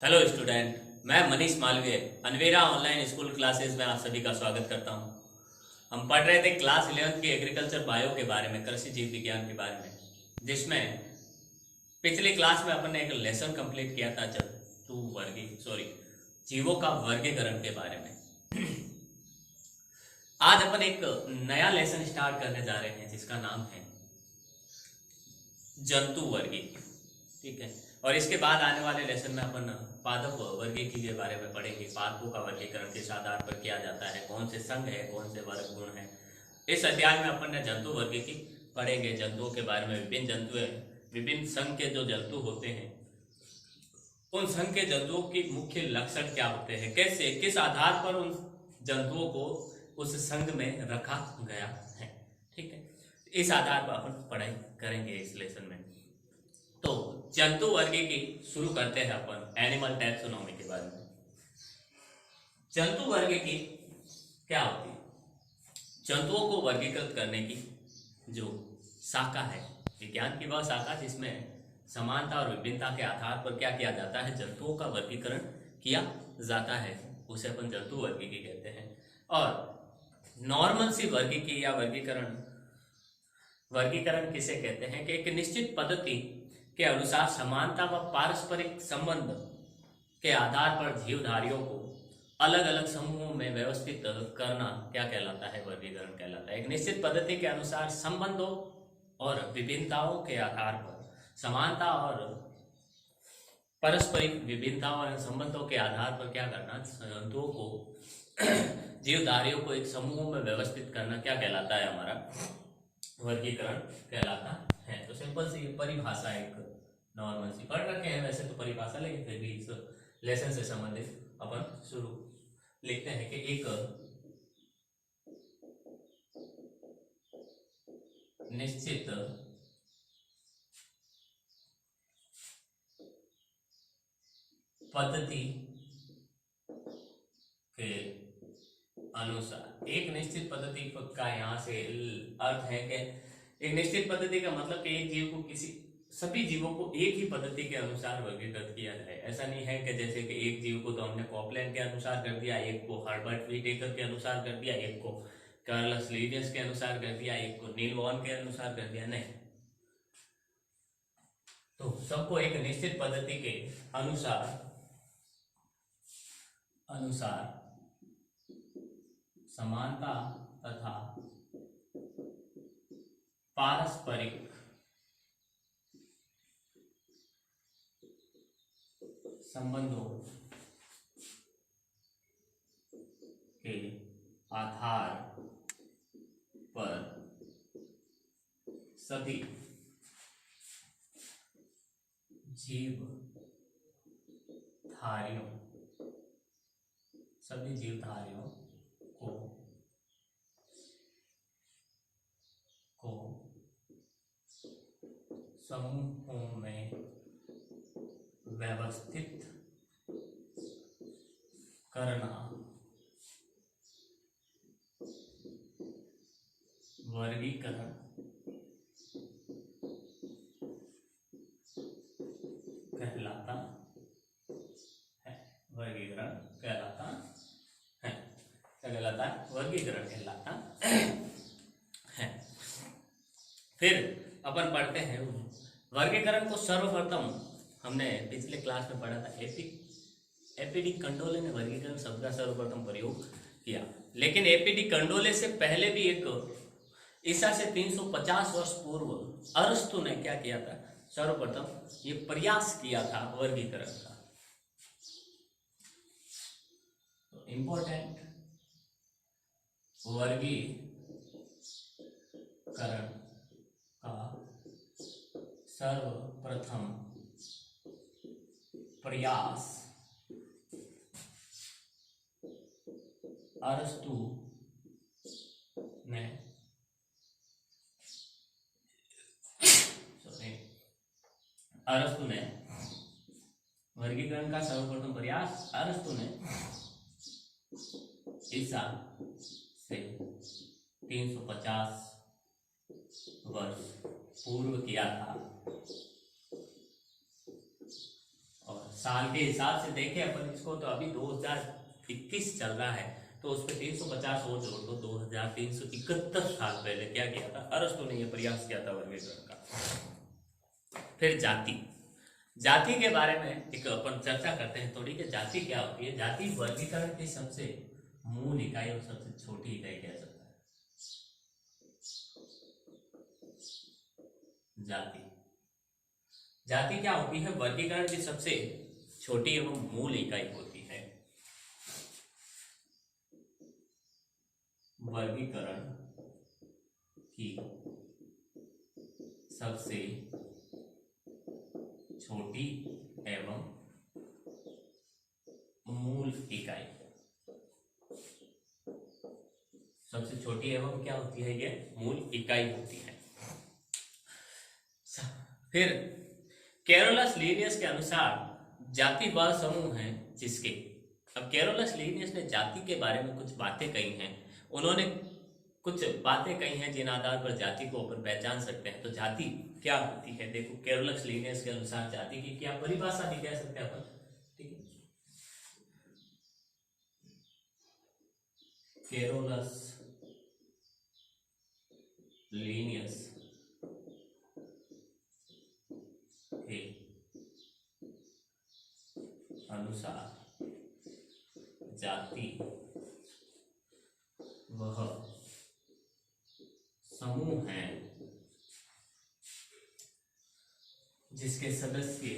Hello student, मैं मनीष मालवीय अनवेरा online school classes में आप सभी का स्वागत करता हूं। हम पढ़ रहे थे क्लास 11th की एग्रीकल्चर बायो के बारे में, कृषि जीव विज्ञान के बारे में, जिसमें पिछली क्लास में अपन ने एक लेसन कंप्लीट किया था जीवों का वर्गीकरण के बारे में। आज अपन एक नया लेसन स्टार्ट करने जा रहे हैं जिसका नाम है जंतु वर्गीकरण। ठीक है, और इसके बाद आने वाले लेसन में अपन पादप वर्गीकरण के बारे में पढ़ेंगे। पादपों का वर्गीकरण किस आधार पर किया जाता है, कौन से संघ है, कौन से वर्ग गुण है। इस अध्याय में अपन ने जंतु वर्गीकरण पढ़ेंगे। जंतुओं के बारे में, विभिन्न जंतु है, विभिन्न संघ के जो जंतु होते हैं, उन संघ के जंतुओं के मुख्य लक्षण क्या होते हैं, कैसे किस आधार पर उन जंतुओं को उस संघ में रखा गया है। ठीक है, इस आधार पर अपन पढ़ाई करेंगे इस लेसन में। तो जंतु वर्गीकरण शुरू करते हैं अपन एनिमल टैक्सोनॉमी के बारे में। जंतु वर्गीकरण क्या होती है? जंतुओं को वर्गीकृत करने की जो शाखा है, विज्ञान की वह शाखा जिसमें समानता और विभिन्नता के आधार पर क्या किया जाता है, जंतुओं का वर्गीकरण किया जाता है, उसे अपन जंतु वर्गीकरण कहते हैं। और नॉर्मल सी वर्गीकरण या वर्गीकरण किसे कहते हैं कि एक निश्चित पद्धति के अनुसार समानता व पारस्परिक संबंध के आधार पर जीवधारियों को अलग अलग समूहों में व्यवस्थित करना क्या कहलाता है, वर्गीकरण कहलाता है। एक निश्चित पद्धति के अनुसार संबंधों और विभिन्नताओं के आधार पर, समानता और पारस्परिक विभिन्नताओं और संबंधों के आधार पर क्या करना, जंतुओं को जीवधारियों को एक समूह में व्यवस्थित करना क्या कहलाता है, हमारा वर्गीकरण कहलाता है। तो सिंपल सी परिभाषा एक नॉर्मल सी पढ़ रखे हैं वैसे तो परिभाषा, लेकिन फिर भी इस लेसन से संबंधित अपन शुरू लिखते हैं कि एक निश्चित पद्धति के अनुसार, एक निश्चित पद्धति का यहाँ से अर्थ है कि एक निश्चित पद्धति का मतलब कि एक जीव को सभी जीवों को एक ही पद्धति के अनुसार वर्गीकृत किया जाए। ऐसा नहीं है कि जैसे कि एक जीव को तो हमने कॉपलैंड के अनुसार कर दिया, एक को हर्बर्ट व्हीटेकर के अनुसार कर दिया, एक को कार्लस लिनियस के अनुसार कर दिया, एक को नील बॉर्न के अनुसार कर दिया, नहीं। तो सबको एक निश्चित पद्धति के अनुसार समानता तथा पारस्परिक संबंधों के आधार पर सभी जीवधारियों को समूहों में व्यवस्थित करना वर्गीकरण कहलाता है। वर्गीकरण कहलाता है। क्या कहलाता है? वर्गीकरण कहलाता है। फिर अपन पढ़ते हैं वर्गीकरण को। सर्वप्रथम हमने पिछले क्लास में पढ़ा था, एपीडी कंडोले ने वर्गीकरण शब्द का सर्वप्रथम प्रयोग किया। लेकिन एपीडी कंडोले से पहले भी एक ईसा से 350 वर्ष पूर्व अरस्तु ने क्या किया था, सर्वप्रथम ये प्रयास किया था वर्गीकरण का। तो इंपॉर्टेंट, वर्गीकरण का सर्वप्रथम प्रयास अरस्तु ने वर्गीकरण का सर्वप्रथम प्रयास अरस्तु ने ईसा से 350 वर्ष पूर्व किया था। और साल के हिसाब से देखें अपन इसको, तो अभी 2021 चल रहा है, तो उस पर 350 और जोड़ दो, 2371 साल पहले क्या किया था अरस्तु ने, यह प्रयास किया था वर्गीकरण का। फिर जाति, जाति के बारे में एक अपन चर्चा करते हैं थोड़ी, कि जाति क्या होती है। जाति वर्गीकरण की सबसे मूल इकाई और सबसे छोटी इकाई कह सकता है। जाति, जाति क्या होती है, वर्गीकरण की सबसे छोटी एवं मूल इकाई होती है। वर्गीकरण की सबसे छोटी एवं मूल इकाई, सबसे छोटी एवं क्या होती है, ये मूल इकाई होती है। फिर कैरोलस लीनियस के अनुसार जाति वह समूह है जिसके, अब कैरोलस लीनियस ने जाति के बारे में कुछ बातें कही हैं, उन्होंने कुछ बातें कही हैं जिन आधार पर जाति को अपन पहचान सकते हैं। तो जाति क्या होती है, देखो कैरोलस लीनियस के अनुसार जाति की क्या परिभाषा भी कह सकते हैं अपन, ठीक है। कैरोलस लीनियस के अनुसार जाति वह समूह है जिसके सदस्य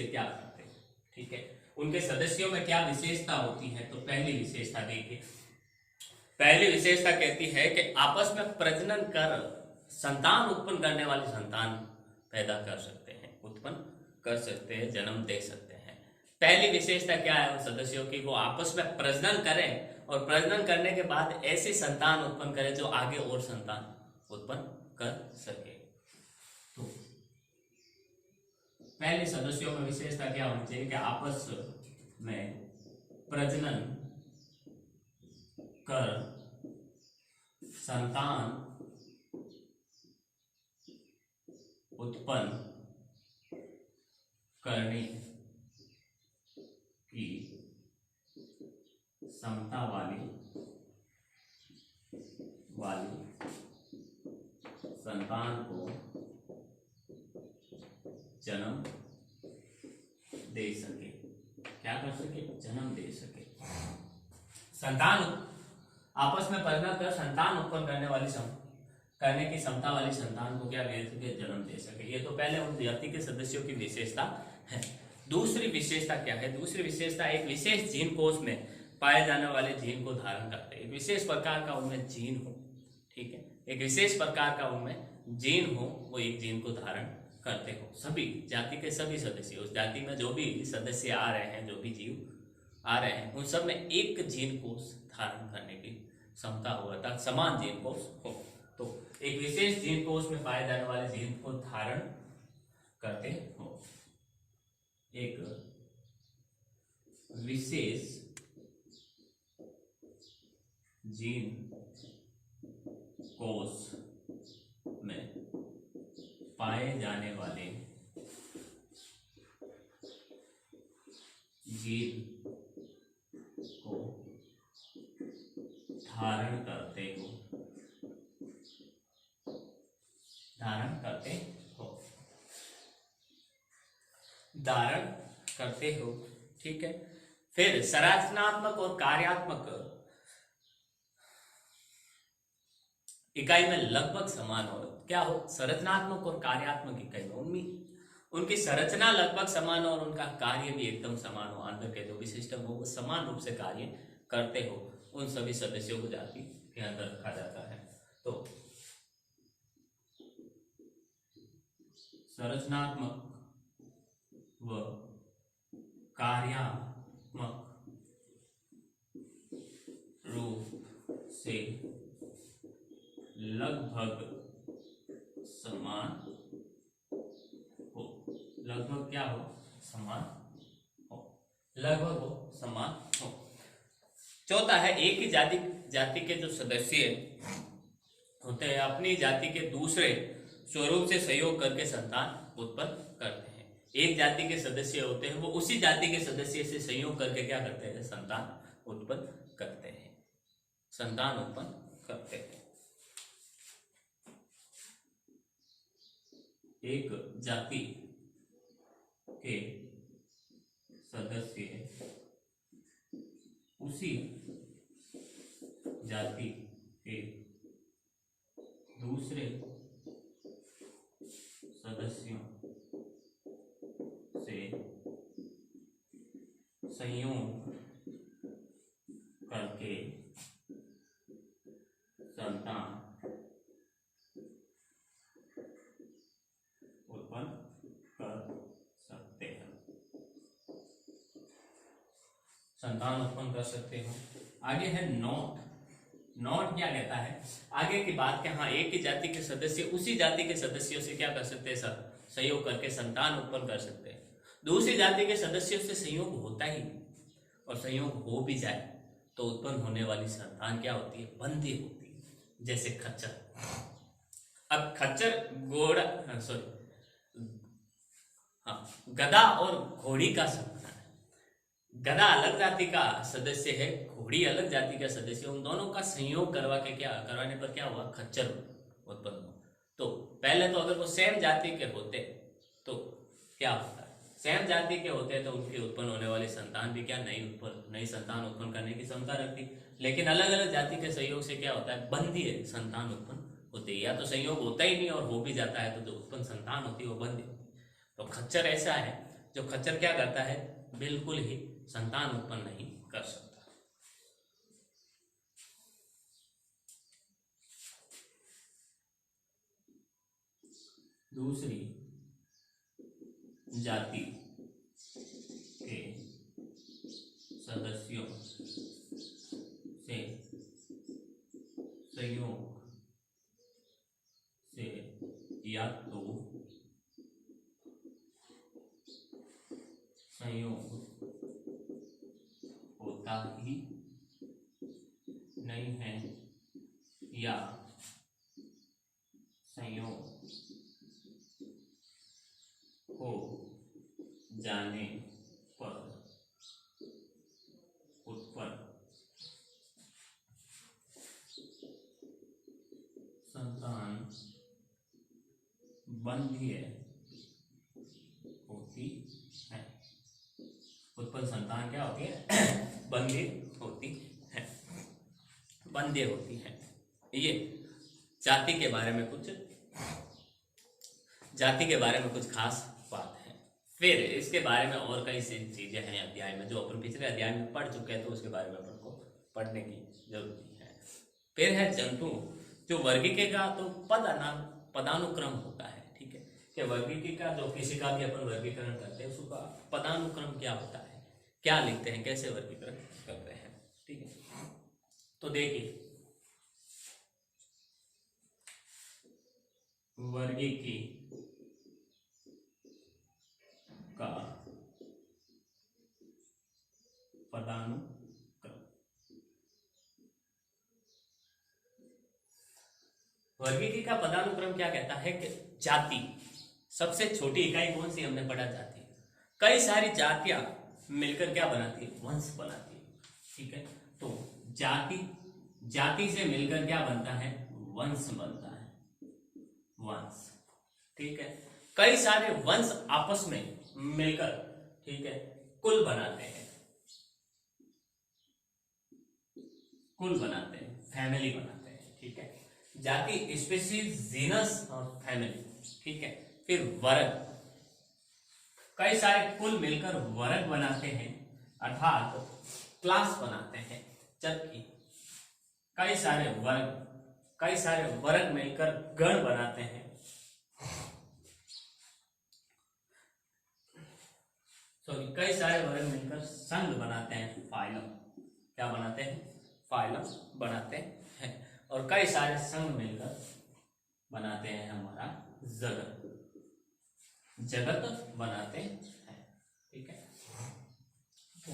क्या करते हैं, ठीक है। उनके सदस्यों में क्या विशेषता होती है, तो पहली विशेषता देखिए, पहली विशेषता कहती है कि आपस में प्रजनन कर संतान उत्पन्न करने वाली संतान पैदा कर सकते हैं, उत्पन्न कर सकते हैं, जन्म दे सकते हैं। पहली विशेषता क्या है उन सदस्यों की, वो आपस में प्रजनन करें और प्रजनन करने के बाद ऐसी संतान उत्पन्न करें जो आगे और संतान उत्पन्न कर सके। तो पहले सदस्यों में विशेषता क्या होनी चाहिए कि आपस में प्रजनन कर संतान उत्पन्न करने की क्षमता वाली संतान को जन्म दे सके, क्या कर सके, जन्म दे सके। संतान आपस में प्रजनन कर संतान उत्पन्न करने की क्षमता वाली संतान को क्या दे सके, जन्म दे सके। ये तो पहले उन जाति के सदस्यों की विशेषता है। दूसरी विशेषता क्या है, दूसरी विशेषता एक विशेष जीन कोष में पाए जाने वाले जीन को धारण करते हैं, एक विशेष प्रकार का उनमें जीन हो, ठीक है, एक विशेष प्रकार का उनमें जीन हो, वो एक जीन को धारण करते हो। सभी जाति के सभी सदस्य, उस जाति में जो भी सदस्य आ रहे हैं, जो भी जीव आ रहे हैं, उन सब में एक जीन कोष धारण करने की क्षमता हो, अर्थात समान जीन कोष हो। तो एक विशेष जीन कोष में पाए जाने वाले जीन को धारण करते हो, एक विशेष जीन कोष में पाए जाने वाले जीन को धारण करते हो, ठीक है। फिर संरचनात्मक और कार्यात्मक इकाई में लगभग समान हो, क्या हो, संरचनात्मक और कार्यात्मक इकाई में उनकी संरचना लगभग समान हो और उनका कार्य भी एकदम समान हो, अंदर के जो भी सिस्टम हो वो समान रूप से कार्य करते हो, उन सभी सदस्यों को जाति के अंदर रखा जाता है। तो संरचनात्मक व कार्यात्मक रूप से लगभग समान हो, लगभग क्या हो, समान हो, लगभग हो, समान हो। चौथा है, एक ही जाति के जो सदस्य होते हैं अपनी जाति के दूसरे स्वरूप से सहयोग करके संतान उत्पन्न करते हैं। एक जाति के सदस्य होते हैं, वो उसी जाति के सदस्य से सहयोग करके क्या करते हैं, संतान उत्पन्न करते हैं, संतान उत्पन्न करते हैं। एक जाति के सदस्य उसी जाति के दूसरे सदस्यों से संयोग करके संतान उत्पन्न कर सकते हैं, संतान उत्पन्न कर सकते हैं। आगे है नॉट। नॉट क्या कहता है, आगे की बात के, हाँ, एक ही जाति के सदस्य उसी जाति के सदस्यों से क्या कर सकते हैं सर, सहयोग करके संतान उत्पन्न कर सकते हैं। दूसरी जाति के सदस्यों से संयोग होता ही नहीं, और संयोग हो भी जाए तो उत्पन्न होने वाली संतान क्या होती है, बंदी होती है। जैसे खच्चर। अब खच्चर घोड़ा, सॉरी, हाँ, गधा और घोड़ी का संतान है। गधा अलग जाति का सदस्य है, घोड़ी अलग जाति का सदस्य, उन दोनों का संयोग करवाने पर क्या हुआ, खच्चर उत्पन्न हुआ। तो पहले तो अगर वो सेम जाति के होते तो क्या होता है, सेम जाति के होते तो उनकी उत्पन्न होने वाली संतान भी क्या, नई संतान उत्पन्न करने की क्षमता रखती। लेकिन अलग अलग जाति के संयोग से क्या होता है, बंदी है, संतान उत्पन्न होती है। या तो संयोग होता ही नहीं और हो भी जाता है तो जो उत्पन्न संतान होती है वो बंदी होती है। तो खच्चर ऐसा है, जो खच्चर क्या करता है, बिल्कुल ही संतान उत्पन्न नहीं कर सकता। दूसरी जाति के सदस्यों से संयोग से या तो संयोग होता ही नहीं है या संयोग हो जाने पर उत्पन्न संतान बंधीय होती है। उत्पन्न संतान क्या होती है, बंधीय होती है, बंधीय होती है। ये जाति के बारे में कुछ खास बात है। फिर इसके बारे में और कई चीजें हैं अध्याय में, जो अपन पिछले अध्याय में पढ़ चुके हैं, तो उसके बारे में अपन को पढ़ने की जरूरत है। फिर है जंतु। जो वर्गीके का तो पदानुक्रम होता है, ठीक है, कि वर्गीके का जो किसी का भी अपन वर्गीकरण करते हैं उसका पदानुक्रम क्या होता है, क्या लिखते हैं, कैसे वर्गीकरण करते हैं, ठीक है। तो देखिए, वर्गीकी का पदानुक्रम। वर्गीकी का पदानुक्रम क्या कहता है कि जाति, सबसे छोटी इकाई कौन सी हमने पढ़ा, जाति। कई सारी जातियां मिलकर क्या बनाती है, वंश बनाती है, ठीक है। तो जाति से मिलकर क्या बनता है, वंश बनता है, वंश, ठीक है। कई सारे वंश आपस में मिलकर, ठीक है, कुल बनाते हैं, फैमिली बनाते हैं, ठीक है। जाति, स्पीशीज, जीनस और फैमिली, ठीक है। फिर वर्ग, कई सारे कुल मिलकर वर्ग बनाते हैं, अर्थात क्लास बनाते हैं। जबकि कई सारे वर्ग मिलकर गण बनाते हैं, कई सारे वर्ग मिलकर संघ बनाते हैं, फाइलम। क्या बनाते हैं, फाइलम बनाते हैं। और कई सारे संघ मिलकर बनाते हैं हमारा जगत बनाते हैं, ठीक है। तो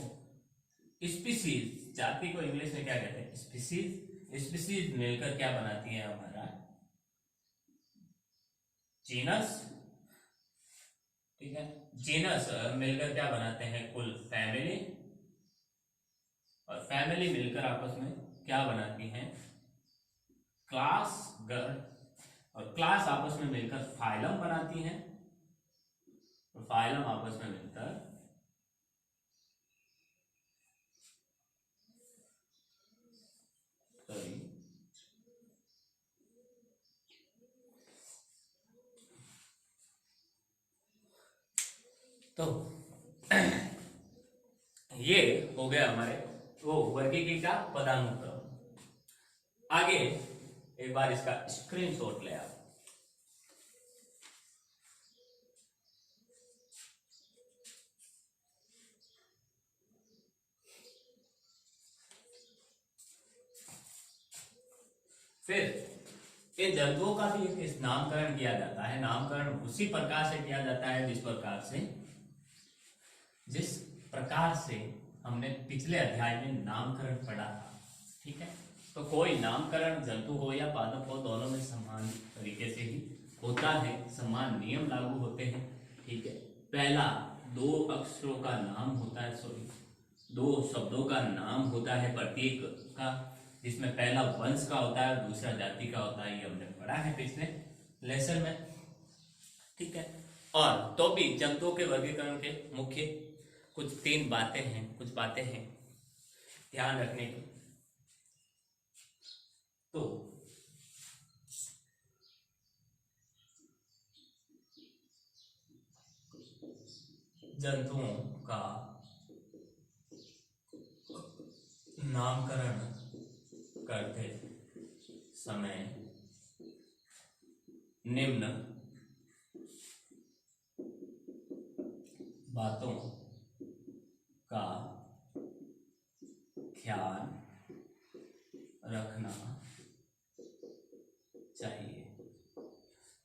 स्पीशीज, जाति को इंग्लिश में क्या कहते हैं, स्पीशीज मिलकर क्या बनाती है, हमारा जीनस, ठीक है। जीनस मिलकर क्या बनाते हैं, कुल फैमिली, और फैमिली मिलकर आपस में क्या बनाती हैं, क्लास, गण, और क्लास आपस में मिलकर फाइलम बनाती हैं, और फाइलम आपस में मिलकर सॉरी तो ये हो गया हमारे वो वर्गीकी का पदानुक्रम। आगे एक बार इसका स्क्रीनशॉट ले आप। फिर इन जंतुओं का भी एक नामकरण किया जाता है। नामकरण उसी प्रकार से किया जाता है जिस प्रकार से हमने पिछले अध्याय में नामकरण पढ़ा था, ठीक है। तो कोई नामकरण जंतु हो या पादप हो, दोनों में समान तरीके से ही होता है, समान नियम लागू होते हैं, ठीक है। पहला 2 अक्षरों का नाम होता है, सॉरी 2 शब्दों का नाम होता है प्रत्येक का, जिसमें पहला वंश का होता है और दूसरा जाति का होता है। ये हमने पढ़ा है पिछले लेसन में, ठीक है। और तो भी जंतुओं के वर्गीकरण के मुख्य कुछ 3 बातें हैं, कुछ बातें हैं ध्यान रखने की। तो जंतुओं का नामकरण करते समय निम्न बातों का ख्याल रखना चाहिए।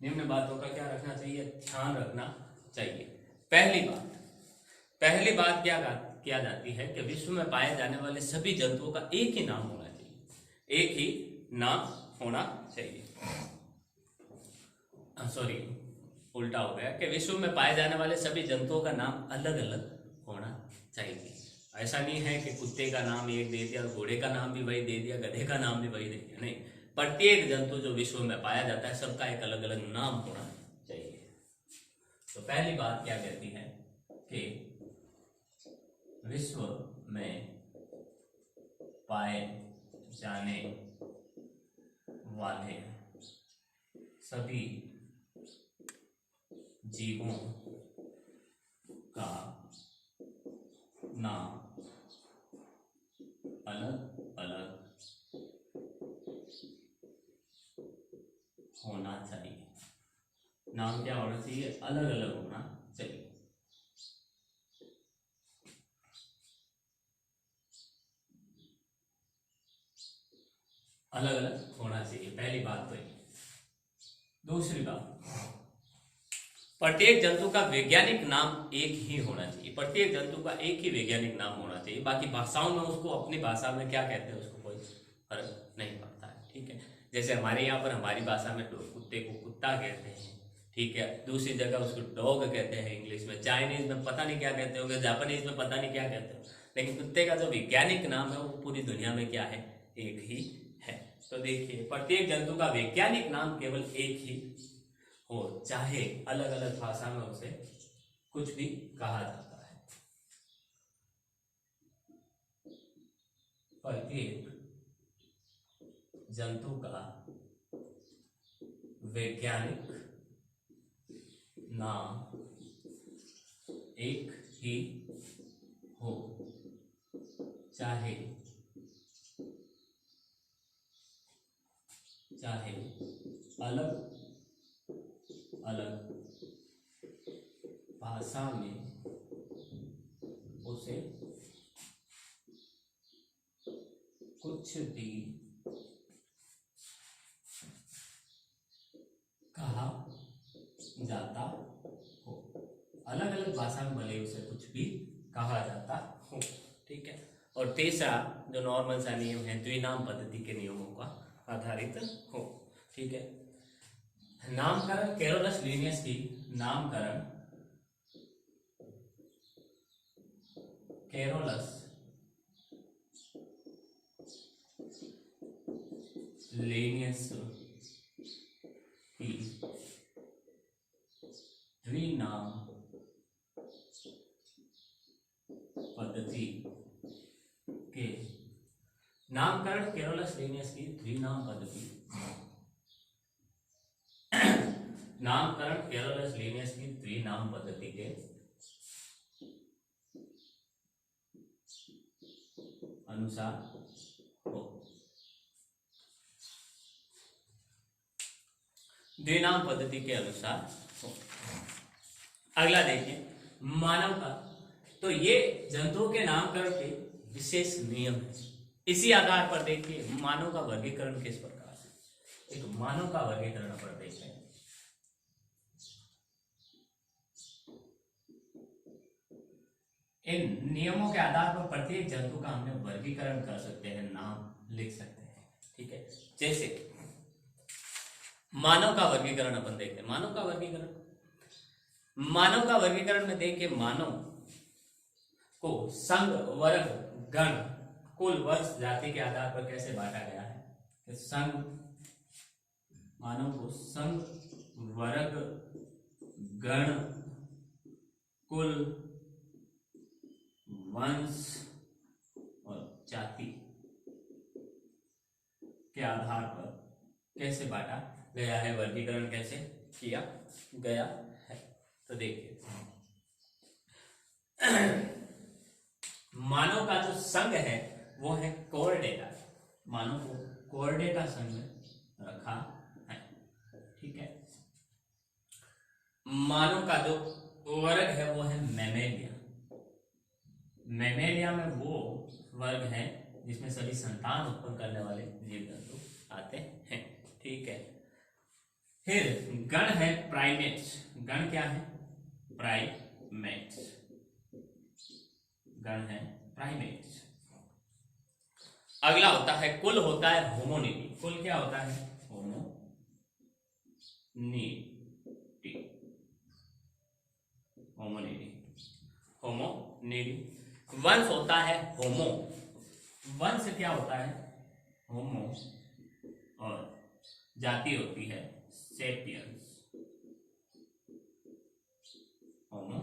निम्न बातों का क्या रखना चाहिए, ध्यान रखना चाहिए। पहली बात क्या किया जाती है कि विश्व में पाए जाने वाले सभी जंतुओं का एक ही नाम होना चाहिए, एक ही नाम होना चाहिए। सॉरी, उल्टा हो गया कि विश्व में पाए जाने वाले सभी जंतुओं का नाम अलग अलग होना चाहिए। ऐसा नहीं है कि कुत्ते का नाम एक दे दिया, घोड़े का नाम भी वही दे दिया, गधे का नाम भी वही दे दिया, नहीं। प्रत्येक जंतु जो विश्व में पाया जाता है सबका एक अलग अलग नाम होना चाहिए। तो पहली बात क्या कहती है कि विश्व में पाए जाने वाले सभी जीवों का नाम अलग अलग होना चाहिए। नाम क्या होना चाहिए, अलग अलग होना चाहिए। अलग अलग होना चाहिए, पहली बात तो ये। दूसरी बात, प्रत्येक जंतु का वैज्ञानिक नाम एक ही होना चाहिए। प्रत्येक जंतु का एक ही वैज्ञानिक नाम होना चाहिए। बाकी भाषाओं में उसको अपनी भाषा में क्या कहते हैं उसको कोई फर्क नहीं पड़ता है, ठीक है। जैसे हमारे यहाँ पर हमारी भाषा में कुत्ते को कुत्ता कहते हैं, ठीक है। दूसरी जगह उसको डॉग कहते हैं इंग्लिश में, चाइनीज में पता नहीं क्या कहते होंगे, जापानीज में पता नहीं क्या कहते हो, लेकिन कुत्ते का जो वैज्ञानिक नाम है वो पूरी दुनिया में क्या है, एक ही है। तो देखिए, प्रत्येक जंतु का वैज्ञानिक नाम केवल एक ही हो, चाहे अलग अलग भाषा में उसे कुछ भी कहा जाता है। प्रत्येक जंतु का वैज्ञानिक नाम एक ही हो, चाहे अलग अलग भाषा में उसे कुछ भी कहा जाता हो। अलग अलग भाषा में भले उसे कुछ भी कहा जाता हो, ठीक है। और तीसरा जो नॉर्मल सा नियम है, द्विनाम पद्धति के नियमों का आधारित हो, ठीक है। नामकरण कैरोलस लिनियस की, नामकरण कैरोलस लिनियस की द्विनाम पद्धति के, नामकरण कैरोलस लिनियस की द्विनाम पद्धति, नामकरण कैरोलस लिनियस की द्विनाम पद्धति के अनुसार हो। द्विनाम पद्धति के अनुसार हो। अगला देखिए मानव का, तो ये जंतुओं के नामकरण के विशेष नियम है। इसी आधार पर देखिए मानव का वर्गीकरण किस प्रकार है। एक मानव का वर्गीकरण पर देखते हैं। इन नियमों के आधार पर प्रत्येक जंतु का हमने वर्गीकरण कर सकते हैं, नाम लिख सकते हैं। ठीक है, जैसे मानव का वर्गीकरण अपन देखते हैं। मानव का वर्गीकरण, मानव का वर्गीकरण में देखिए मानव को संघ, वर्ग, गण, कुल, वंश, जाति के आधार पर कैसे बांटा गया है। संघ, मानव को संघ, वर्ग, गण, कुल, वंश और जाति के आधार पर कैसे बांटा गया है, वर्गीकरण कैसे किया गया है। तो देखिए मानव का जो संघ है वो है कोर्डेटा। मानव को कोर्डेटा संघ में रखा है। ठीक है, मानव का जो वर्ग है वो है मैमेलिया। मैमेलिया में वो वर्ग है जिसमें सभी संतान उत्पन्न करने वाले जीव जंतु आते हैं। ठीक है, फिर गण है प्राइमेट्स। गण क्या है, प्राइमेट्स। गण है प्राइमेट्स। अगला होता है कुल, होता है होमोनिडी। कुल क्या होता है, होमोनिडी। होमोनिडी, होमोनिडी। वंश होता है होमो। वंश क्या होता है, होमो। और जाति होती है सेपियंस, होमो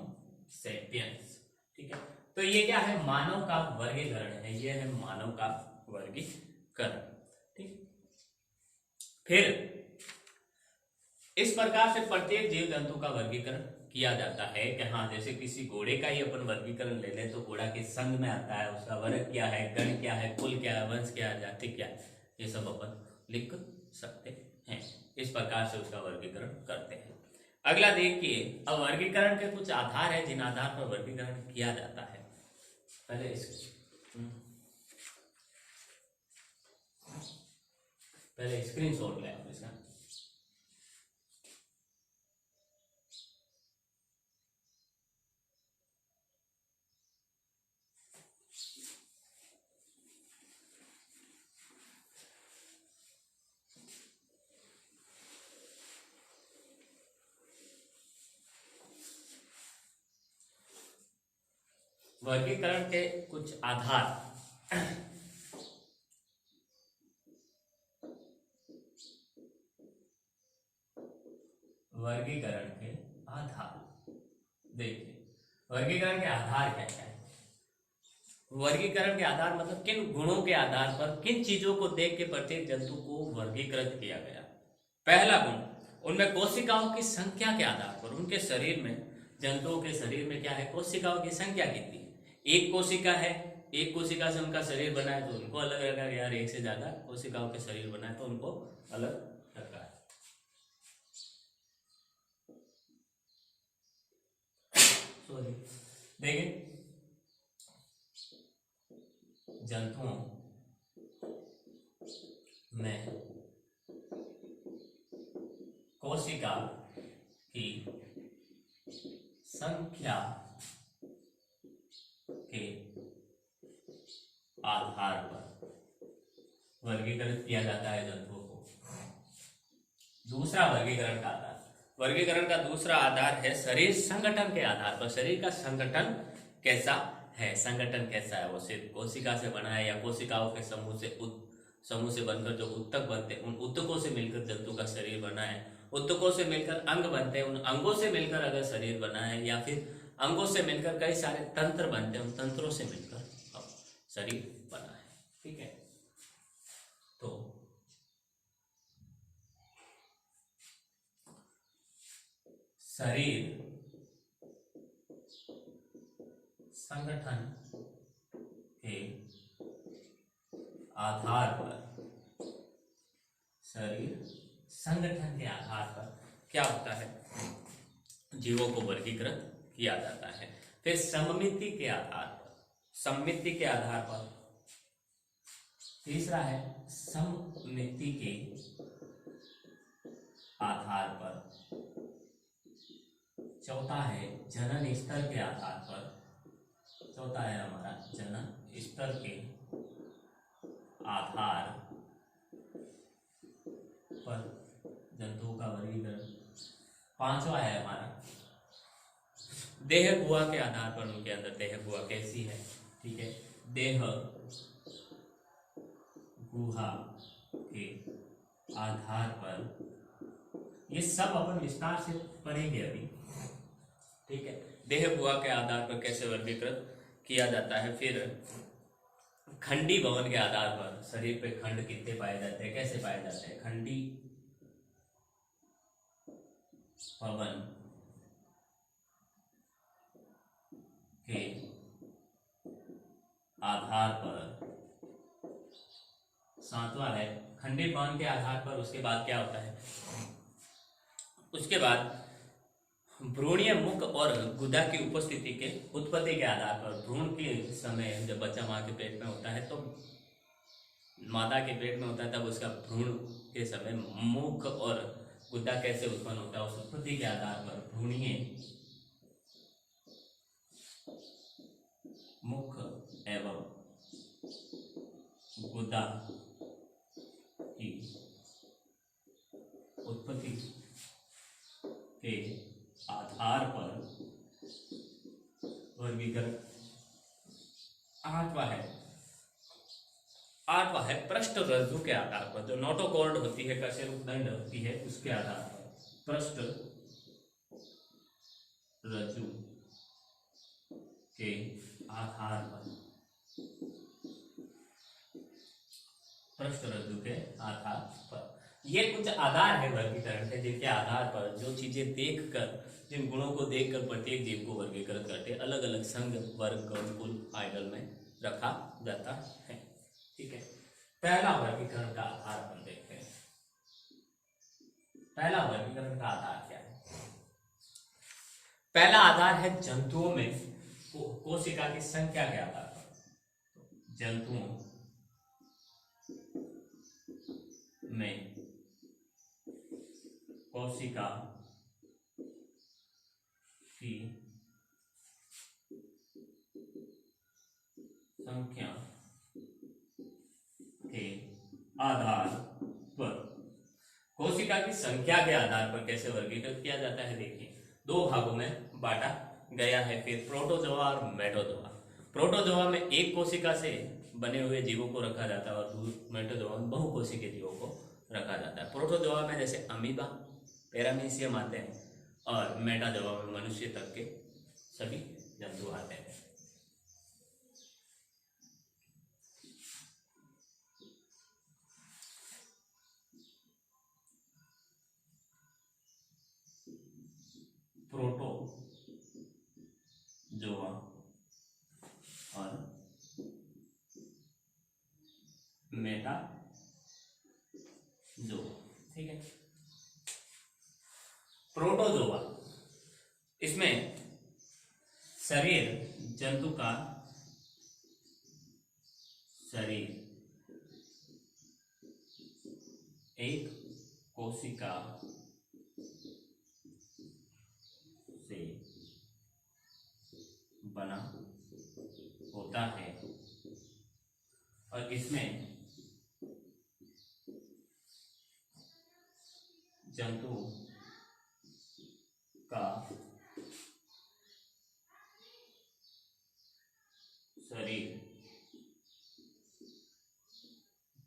सेपियंस। ठीक है, तो ये क्या है, मानव का वर्गीकरण है। ये है मानव का वर्गीकरण। ठीक, फिर इस प्रकार से प्रत्येक जीव जंतु का वर्गीकरण किया जाता है कि हाँ, जैसे किसी घोड़े का ही अपन वर्गीकरण ले लें तो घोड़ा किस संघ में आता है, उसका वर्ग क्या है, गण क्या है, कुल क्या है, वंश क्या है, जाति क्या है, ये सब अपन लिख सकते हैं। इस प्रकार से उसका वर्गीकरण करते हैं। अगला देखिए, अब वर्गीकरण के कुछ आधार है जिन आधार पर वर्गीकरण किया जाता है। पहले स्क्रीनशॉट ले आप इसका। वर्गीकरण के कुछ आधार। वर्गीकरण के आधार देखिए, वर्गीकरण के आधार क्या क्या है। वर्गीकरण के आधार मतलब किन गुणों के आधार पर, किन चीजों को देख के प्रत्येक जंतु को वर्गीकृत किया गया। पहला गुण, उनमें कोशिकाओं की संख्या के आधार पर, उनके शरीर में, जंतुओं के शरीर में क्या है, कोशिकाओं की संख्या कितनी है। एक कोशिका है, एक कोशिका से उनका शरीर बना है तो उनको अलग रखा गया, एक से ज्यादा कोशिकाओं के शरीर बना है तो उनको अलग रखा है। सॉरी, देखिए जंतुओं में कोशिका की संख्या के आधार पर वर्गीकृत किया जाता है जंतुओं को। दूसरा वर्गीकरण का आधार, वर्गीकरण का दूसरा आधार है शरीर संगठन के आधार पर। शरीर का संगठन कैसा है, संगठन कैसा है, वो सिर्फ कोशिका से बना है या कोशिकाओं के समूह से बनकर जो उत्तक बनते हैं, उन उत्तकों से मिलकर जंतु का शरीर बना है। उत्तकों से मिलकर अंग बनते हैं, उन अंगों से मिलकर अगर शरीर बना है, या फिर अंगों से मिलकर कई सारे तंत्र बनते हैं, उन तंत्रों से मिलकर अब शरीर बना है। ठीक है, तो शरीर संगठन के आधार पर, शरीर संगठन के आधार पर क्या होता है, जीवों को वर्गीकृत किया जाता है। फिर सममिति के आधार पर, सममिति के आधार पर, तीसरा है सममिति के आधार पर, चौथा है जनन स्तर के आधार पर, चौथा है हमारा जनन स्तर के आधार पर जंतुओं का वर्गीकरण। पांचवा है हमारा देह गुहा के आधार पर, उनके अंदर देह गुहा कैसी है। ठीक है, देह गुहा के आधार पर, ये सब अपन विस्तार से पढ़ेंगे अभी। ठीक है, देह गुहा के आधार पर कैसे वर्गीकृत किया जाता है। फिर खंडी भवन के आधार पर शरीर पे खंड कितने पाए जाते हैं, कैसे पाए जाते हैं। खंडी भवन के आधार पर, सातवां है खंडी भवन के आधार पर। उसके बाद क्या होता है, उसके बाद भ्रूणीय मुख और गुदा की उपस्थिति के उत्पत्ति के आधार पर, भ्रूण के समय जब बच्चा माँ के पेट में होता है, तो माता के पेट में होता है, तब उसका भ्रूण के समय मुख और गुदा कैसे उत्पन्न होता है, उस उत्पत्ति के आधार पर भ्रूणीय मुख एवं गुदा की उत्पत्ति के आधार पर वर्गीकरण। आठवां है पृष्ठ रज्जु के आधार पर, जो नोटोकॉर्ड होती है, कशेरुकदंड होती है, उसके आधार पर पृष्ठ रज्जु के आधार पर, पृष्ठ रज्जु के आधार पर। ये कुछ आधार है वर्गीकरण के, जिनके आधार पर, जो चीजें देखकर, जिन गुणों को देखकर प्रत्येक जीव को वर्गीकृत करते अलग अलग संघ, वर्ग, गण, कुल, आइडल में रखा जाता है। ठीक है, पहला वर्गीकरण का आधार अपन देखते हैं। पहला वर्गीकरण का आधार क्या है। पहला आधार है जंतुओं में कोशिका की संख्या के आधार पर। जंतुओं में कोशिका की संख्या के आधार पर, कोशिका की संख्या के आधार पर कैसे वर्गीकृत किया जाता है, देखिए दो भागों में बांटा गया है। फिर प्रोटोजोआ और मेटोजोआ। प्रोटोजोआ में एक कोशिका से बने हुए जीवों को रखा जाता है, और मेटोजोआ में बहुकोशिकीय जीवों को रखा जाता है। प्रोटोजोआ में जैसे अमीबा, पैरामीशियम आते हैं, और मेटाजोआ में मनुष्य तक के सभी जंतु आते हैं। प्रोटोजोआ और मेटाजोआ। ठीक है, प्रोटोजोआ, इसमें शरीर, जंतु का शरीर एक कोशिका से बना होता है, और इसमें जंतु का शरीर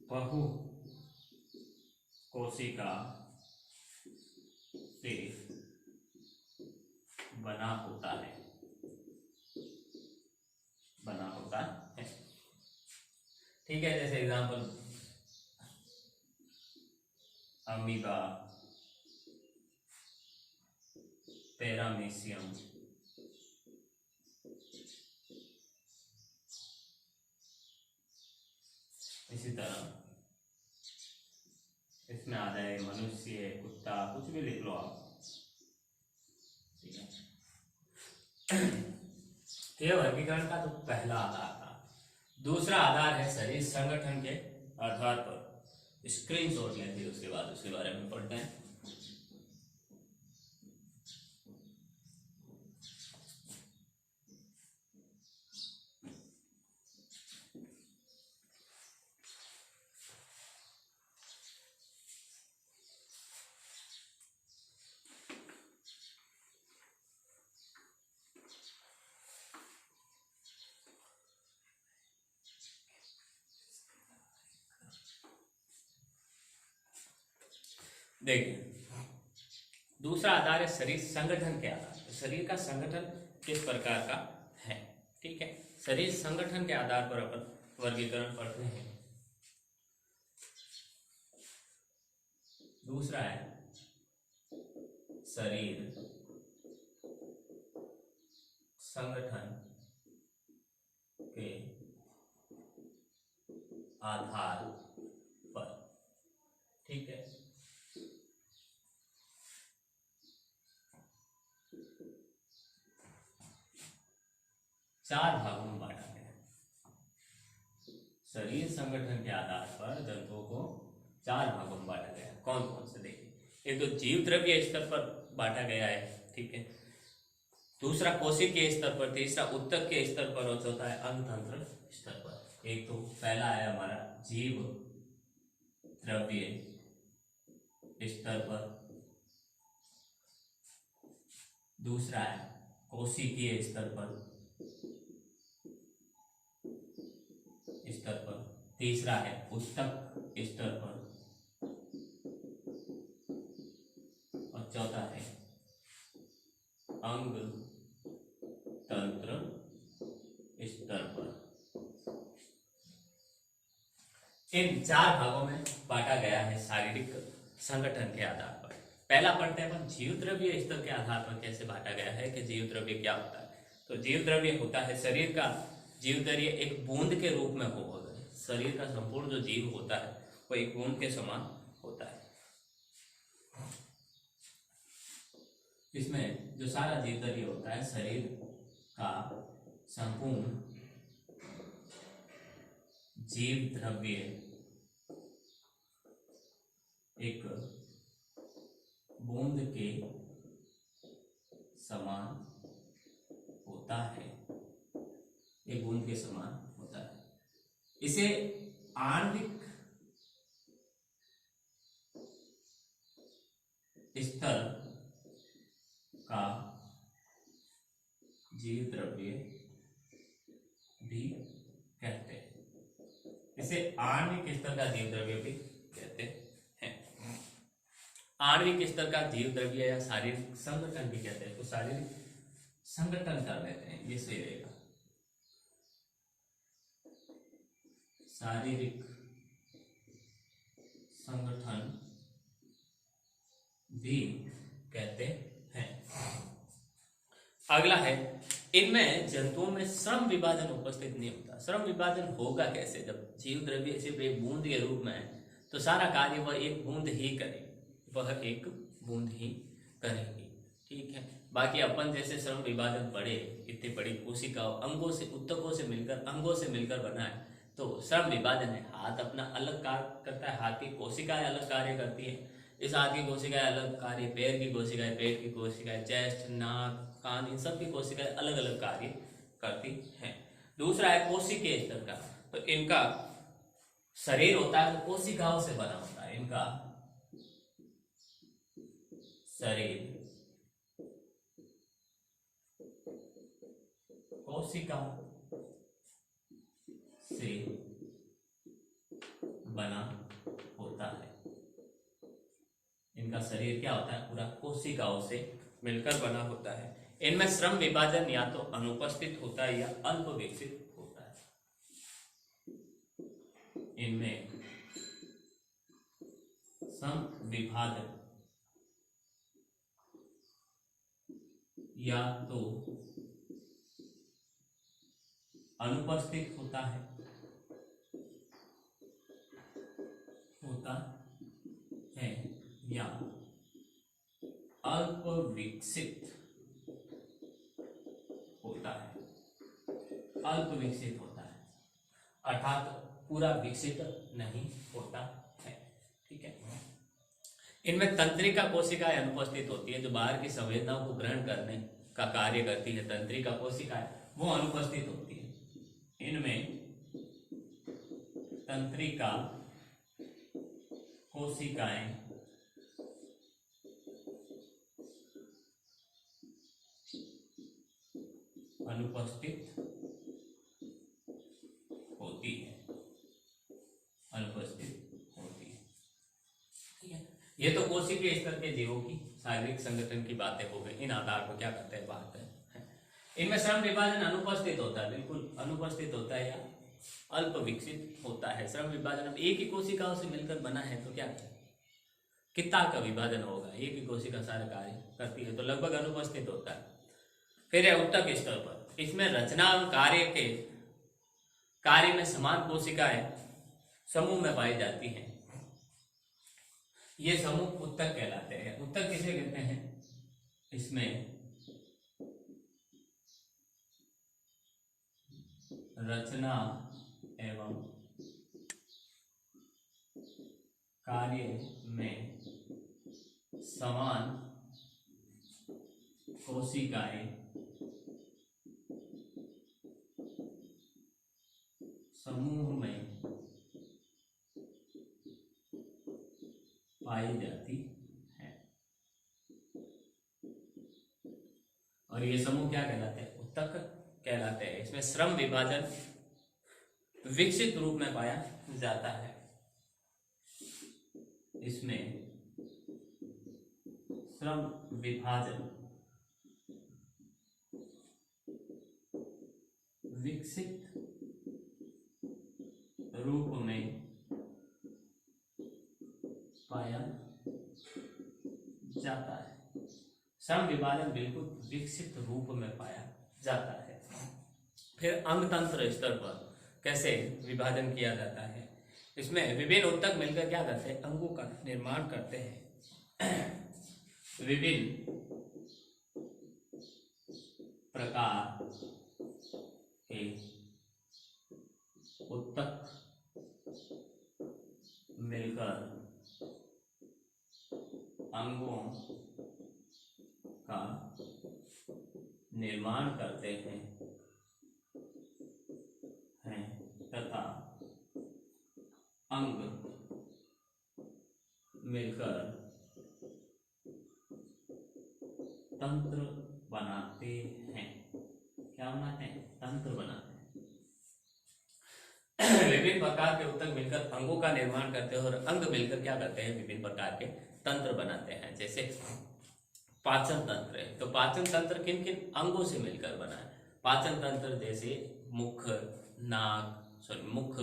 बहु कोशिका से बना होता है, बना होता है। ठीक है, जैसे एग्जांपल अमीबा, पैरामीशियम, इसी तरह इसमें आ जाए मनुष्य, कुत्ता, कुछ भी लिख लो आप। ठीक है, ये वर्गीकरण का तो पहला आधार था। दूसरा आधार है शरीर संगठन के आधार पर। स्क्रीनशॉट लेंगे, उसके बाद उसके बारे में पढ़ते हैं। देखिए, दूसरा आधार है शरीर संगठन के आधार पर। शरीर का संगठन किस प्रकार का है। ठीक है, शरीर संगठन के आधार पर अपन वर्गीकरण पढ़ते हैं। दूसरा है शरीर संगठन के आधार पर। ठीक है, चार भागों में बांटा गया है। शरीर संगठन के आधार पर जंतुओं को चार भागों में बांटा गया है। कौन कौन से देखिए, एक तो जीव द्रव्य स्तर पर बांटा गया है। ठीक है, दूसरा कोशिकीय स्तर पर, तीसरा उत्तक के स्तर पर और चौथा है अंग तंत्र स्तर पर। एक तो पहला है हमारा जीव द्रव्य स्तर पर, दूसरा है कोशिकीय स्तर पर, तीसरा है उत्तक स्तर पर और चौथा है अंग तंत्र स्तर पर। इन चार भागों में बांटा गया है शारीरिक संगठन के आधार पर। पहला पढ़ते हैं अपन जीव द्रव्य स्तर के आधार पर कैसे बांटा गया है कि जीव द्रव्य क्या होता है। तो जीव द्रव्य होता है शरीर का जीव द्रव्य एक बूंद के रूप में होगा। शरीर का संपूर्ण जो जीव होता है वो एक बूंद के समान होता है। इसमें जो सारा जीव द्रव्य होता है शरीर का संपूर्ण जीव द्रव्य एक बूंद के समान होता है, एक बूंद के समान होता है। इसे आणविक स्तर का जीव द्रव्य भी कहते हैं। इसे आणविक स्तर का जीव द्रव्य भी कहते हैं। आणविक स्तर का जीव द्रव्य या शारीरिक संगठन भी कहते हैं। तो शारीरिक संगठन कर लेते हैं, ये सही रहेगा। शारीरिक संगठन भी कहते हैं। अगला है, इनमें जंतुओं में श्रम विभाजन उपस्थित नहीं होता। श्रम विभाजन होगा कैसे? जब जीव द्रव्य सिर्फ एक बूंद के रूप में है तो सारा कार्य वह एक बूंद ही करेगी, वह एक बूंद ही करेगी। ठीक है, बाकी अपन जैसे श्रम विभाजन पढ़े, इतनी बड़ी कोशिकाओं अंगों से उत्तकों से मिलकर अंगों से मिलकर बना है, तो श्रम विभाजन है। हाथ अपना अलग कार्य करता है, हाथ की कोशिकाएं अलग कार्य करती है, इस हाथ की कोशिकाएं अलग कार्य, पैर की कोशिकाएं, पेट की कोशिकाएं, चेस्ट, नाक, कान, इन सब की कोशिकाएं अलग अलग कार्य करती हैं। दूसरा है कोशिकीय स्तर का, तो इनका शरीर होता है तो कोशिकाओं से बना होता है। इनका शरीर कोशिका से बना होता है। इनका शरीर क्या होता है? पूरा कोशिकाओं से मिलकर बना होता है। इनमें श्रम विभाजन या तो अनुपस्थित होता है या अल्प विकसित होता है। इनमें श्रम विभाजन या तो अनुपस्थित होता है या अल्प विकसित होता है। अल्प विकसित होता है अर्थात पूरा विकसित नहीं होता है। ठीक है। इनमें तंत्रिका कोशिकाएं अनुपस्थित होती है, जो बाहर की संवेदनाओं को ग्रहण करने का कार्य करती है। तंत्रिका कोशिकाएं वो अनुपस्थित होती है। इनमें तंत्रिका कोशिकाएं अनुपस्थित होती है। ठीक है। ये तो कोशिकीय स्तर के जीवों की शारीरिक संगठन की बातें हो गई। इन आधार पर क्या करते हैं? बात है इनमें श्रम विभाजन अनुपस्थित होता है, बिल्कुल अनुपस्थित होता है या अल्प विकसित होता है। श्रम विभाजन अब एक ही कोशिकाओं से मिलकर बना है तो क्या है? कितना का विभाजन होगा? एक ही कोशिका सारे कार्य करती है तो लगभग अनुपस्थित होता है। फिर है उत्तक स्तर पर। इसमें रचना और कार्य में समान कोशिकाएं समूह में पाई जाती हैं। ये समूह उत्तक कहलाते हैं। उत्तक किसे कहते हैं? इसमें रचना एवं कार्य में समान कोशिकाएं समूह में पाई जाती है। और ये समूह क्या कहलाते हैं? उत्तक कहलाते हैं। इसमें श्रम विभाजन विकसित रूप में पाया जाता है। इसमें श्रम विभाजन विकसित रूप में पाया जाता है। श्रम विभाजन बिल्कुल विकसित रूप में पाया जाता है। फिर अंग तंत्र स्तर पर कैसे विभाजन किया जाता है? इसमें विभिन्न उत्तक मिलकर क्या करते हैं? अंगों का निर्माण करते हैं। विभिन्न प्रकार के उत्तक मिलकर अंगों का निर्माण करते हैं तथा अंग मिलकर तंत्र बनाते हैं। क्या बनाते हैं? तंत्र बनाते हैं। विभिन्न प्रकार के उत्तक मिलकर अंगों का निर्माण करते हैं और अंग मिलकर क्या करते हैं? विभिन्न प्रकार के तंत्र बनाते हैं। जैसे पाचन तंत्र है, तो पाचन तंत्र किन किन अंगों से मिलकर बना है? पाचन तंत्र जैसे मुख, मुख,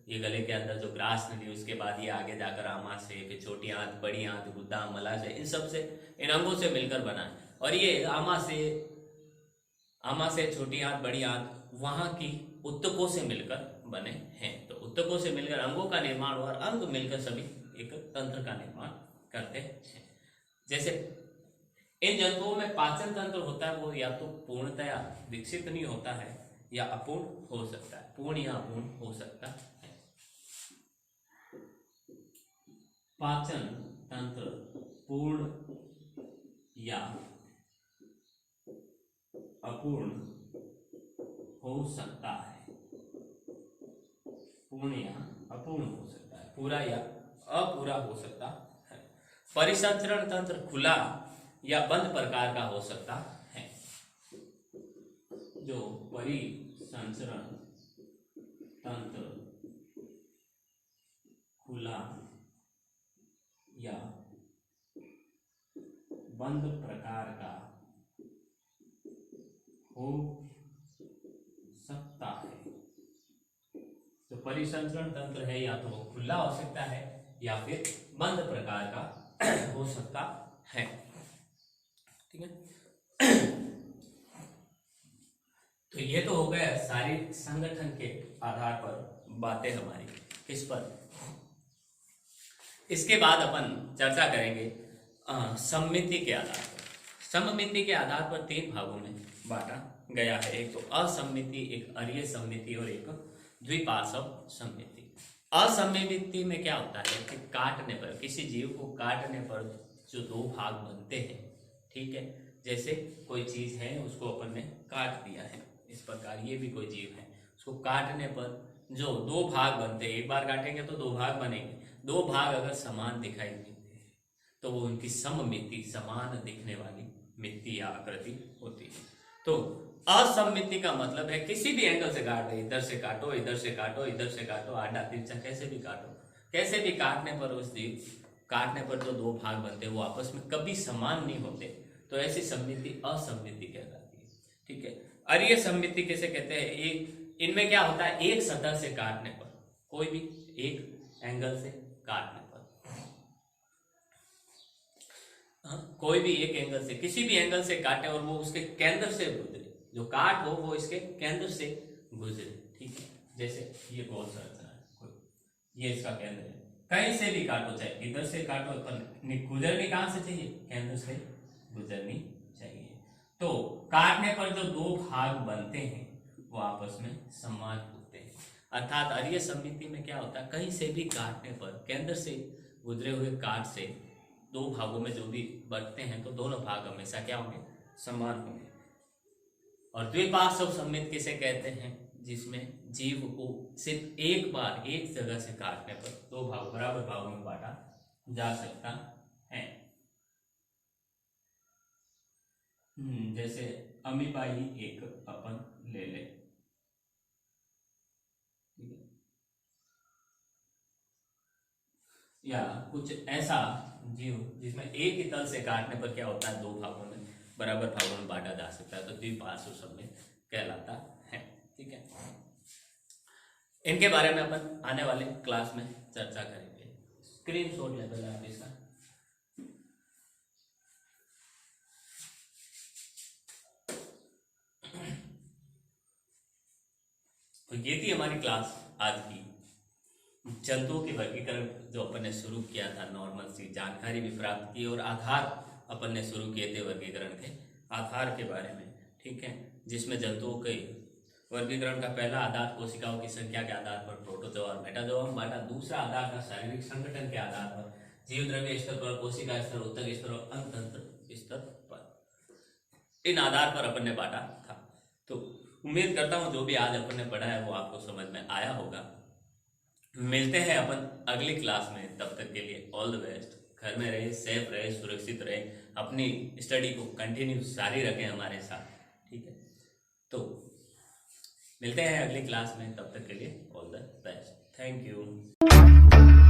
ये गले के अंदर जो ग्रास नली, उसके बाद ये आगे जाकर आमाशय, फिर छोटी आंत, बड़ी आंत, गुद्दा, मलाशय, इन सब से, इन अंगों से मिलकर बना है। और ये आमाशय, छोटी आंत, बड़ी आंत वहां की उत्तकों से मिलकर बने हैं। तो उत्तकों से मिलकर अंगों का निर्माण और अंग मिलकर सभी एक तंत्र का निर्माण करते हैं। जैसे इन जंतुओं में पाचन तंत्र होता है, वो या तो पूर्णतया विकसित नहीं होता है या अपूर्ण हो सकता है। पूर्ण या अपूर्ण हो सकता है। पाचन तंत्र पूर्ण या अपूर्ण हो सकता है। पूर्ण या अपूर्ण हो सकता है। पूरा या अपूरा हो सकता है। परिसंचरण तंत्र खुला या बंद प्रकार का हो सकता है। जो परिसंचरण तंत्र खुला या बंद प्रकार का हो सकता है। तो परिसंचरण तंत्र है या तो वो खुला हो सकता है या फिर बंद प्रकार का हो सकता है। ठीक है। तो ये तो हो गया सारी संगठन के आधार पर बातें हमारी। किस पर? इसके बाद अपन चर्चा करेंगे सममिति के आधार पर। सममिति के आधार पर 3 भागों में बांटा गया है। एक तो असममिति, एक अरीय सममिति और एक द्विपार्श्व सममिति। असममिति में क्या होता है कि काटने पर, किसी जीव को काटने पर जो 2 भाग बनते हैं, ठीक है, जैसे कोई चीज है उसको अपन ने काट दिया है, इस प्रकार ये भी कोई जीव है, उसको काटने पर जो 2 भाग बनते हैं, एक बार काटेंगे तो 2 भाग बनेंगे, 2 भाग अगर समान दिखाई देते हैं तो वो उनकी सममिति, समान दिखने वाली मिति या आकृति होती है। तो असममिति का मतलब है किसी भी एंगल से काट रहे, इधर से काटो, इधर से काटो, इधर से काटो, आधा तिरछा कैसे भी काटो, कैसे भी काटने पर उस जीव काटने पर जो 2 भाग बनते हैं वो आपस में कभी समान नहीं होते, तो ऐसी सममिति असममिति कहलाती है। ठीक है। अरीय सममिति किसे कहते हैं? एक इनमें क्या होता है, एक सतह से काटने पर, कोई भी एक एंगल से काटने पर, कोई भी एक एंगल से, किसी भी एंगल से काटे और वो उसके केंद्र से गुजरे, जो काट हो वो इसके केंद्र से गुजरे। ठीक है। जैसे ये गोल संरचना है, ये इसका केंद्र है, कहीं से भी काटो, चाहे इधर से काटो, पर गुजरनी कहां से चाहिए? केंद्र से गुजरनी चाहिए। तो काटने पर जो 2 भाग बनते हैं वो आपस में समान होते हैं। अर्थात अरीय सममिति में क्या होता है, कहीं से भी काटने पर केंद्र से गुजरे हुए काट से 2 भागों में जो भी बढ़ते हैं तो दोनों भाग हमेशा क्या होंगे? समान होंगे। और द्विपार्श्व सममिति किसे कहते हैं? जिसमें जीव को सिर्फ एक बार एक जगह से काटने पर 2 भाग बराबर भागों में बांटा जा सकता है। जैसे अमीबा ही एक अपन ले ले, ठीक है, या कुछ ऐसा जीव जिसमें एक ही तल से काटने पर क्या होता है, 2 भागों में बराबर भागों में बांटा जा सकता है, तो द्विपार्श्व सममिति कहलाता है। ठीक है। इनके बारे में अपन आने वाले क्लास में चर्चा करेंगे। स्क्रीनशॉट लेवल है आप इसका। तो ये थी हमारी क्लास आज की, जंतुओं के वर्गीकरण जो अपन ने शुरू किया था, नॉर्मल सी जानकारी भी प्राप्त की और आधार अपन ने शुरू किए थे वर्गीकरण के आधार के बारे में। ठीक है। जिसमें जंतुओं के वर्गीकरण का पहला आधार कोशिकाओं की संख्या के आधार पर प्रोटोजोआ और मेटाजोआ बांटा, दूसरा आधार था शारीरिक संगठन के आधार पर, जीव द्रव्य स्तर पर, कोशिका स्तर, ऊतक स्तर और अंततंत्र स्तर पर। इन आधार पर अपन ने बांटा था। तो उम्मीद करता हूँ जो भी आज अपन ने पढ़ा है वो आपको समझ में आया होगा। मिलते हैं अपन अगली क्लास में, तब तक के लिए ऑल द बेस्ट। घर में रहे, सेफ रहे, सुरक्षित रहे, अपनी स्टडी को कंटिन्यू जारी रखें हमारे साथ। ठीक है। तो मिलते हैं अगली क्लास में, तब तक के लिए all the best. Thank you.